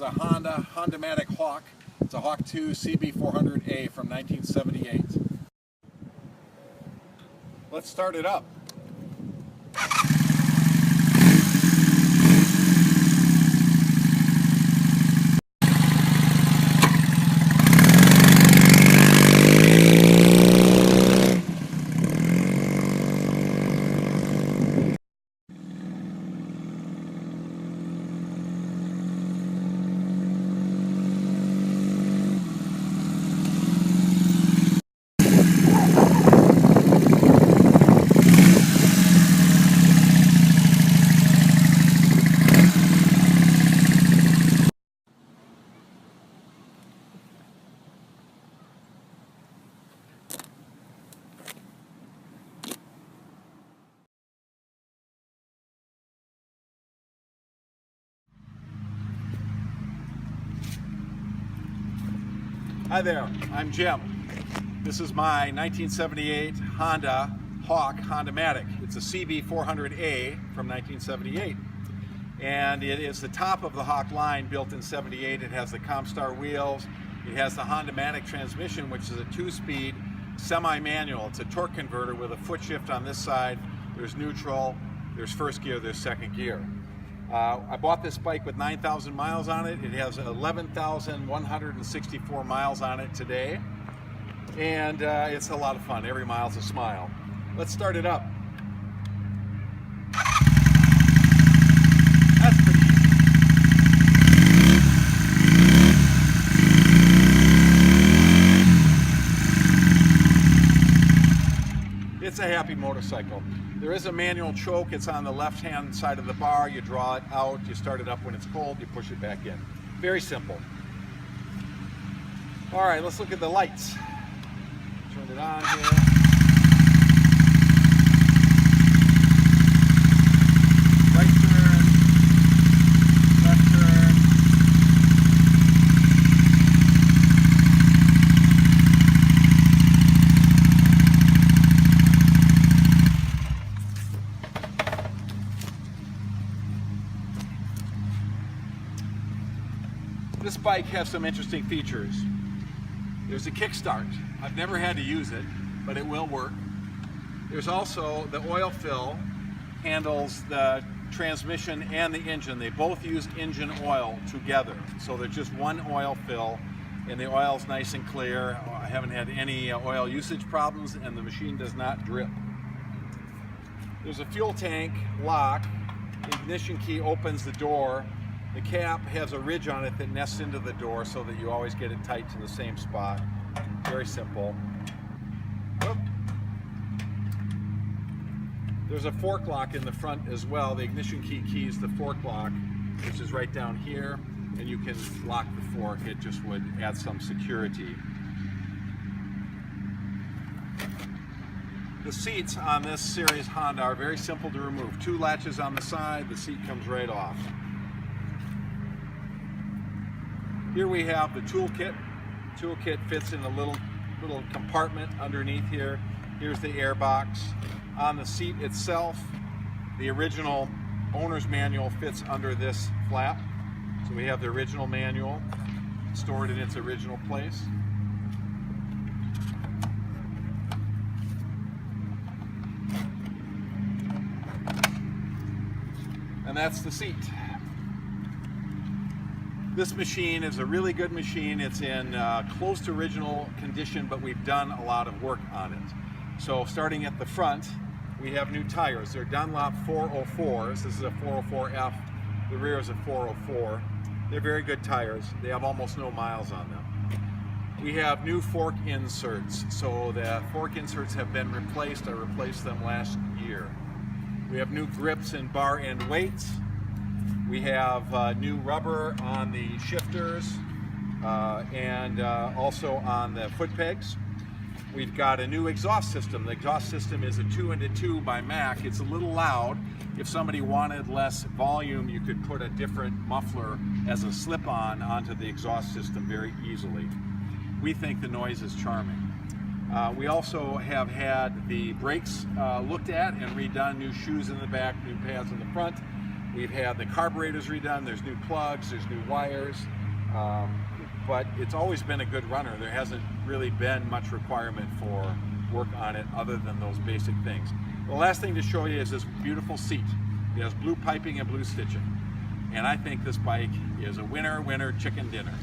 a Honda Hondamatic Hawk. It's a Hawk 2 CB400a from 1978. Let's start it up. Hi there, I'm Jim. This is my 1978 Honda Hawk Hondamatic. It's a CB400a from 1978. And it is the top of the Hawk line, built in 78. It has the Comstar wheels. It has the Hondamatic transmission, which is a 2-speed semi-manual. It's a torque converter with a foot shift on this side. There's neutral, there's first gear, there's second gear. I bought this bike with 9,000 miles on it. It has 11,164 miles on it today. And it's a lot of fun. Every mile's a smile. Let's start it up. That's pretty easy. It's a happy motorcycle. There is a manual choke. It's on the left-hand side of the bar. You draw it out, you start it up when it's cold, you push it back in. Very simple. All right, let's look at the lights. Turn it on here. Right turn, left turn. This bike has some interesting features. There's a kickstart. I've never had to use it, but it will work. There's also the oil fill, handles the transmission and the engine. They both use engine oil together. So there's just one oil fill, and the oil's nice and clear. I haven't had any oil usage problems, and the machine does not drip. There's a fuel tank lock. The ignition key opens the door. The cap has a ridge on it that nests into the door so that you always get it tight to the same spot. Very simple. Whoop. There's a fork lock in the front as well. The ignition key keys the fork lock, which is right down here, and you can lock the fork. It just would add some security. The seats on this series Honda are very simple to remove. 2 latches on the side, the seat comes right off. Here we have the toolkit. Toolkit fits in a little compartment underneath here. Here's the air box. On the seat itself, the original owner's manual fits under this flap. So we have the original manual stored in its original place. And that's the seat. This machine is a really good machine. It's in close to original condition, but we've done a lot of work on it. So starting at the front, we have new tires. They're Dunlop 404s. This is a 404F. The rear is a 404. They're very good tires. They have almost no miles on them. We have new fork inserts. So the fork inserts have been replaced. I replaced them last year. We have new grips and bar end weights. We have new rubber on the shifters and also on the foot pegs. We've got a new exhaust system. The exhaust system is a 2-into-2 by Mack. It's a little loud. If somebody wanted less volume, you could put a different muffler as a slip-on onto the exhaust system very easily. We think the noise is charming. We also have had the brakes looked at and redone, new shoes in the back, new pads in the front. We've had the carburetors redone, there's new plugs, there's new wires, but it's always been a good runner. There hasn't really been much requirement for work on it other than those basic things. The last thing to show you is this beautiful seat. It has blue piping and blue stitching. And I think this bike is a winner, winner, chicken dinner.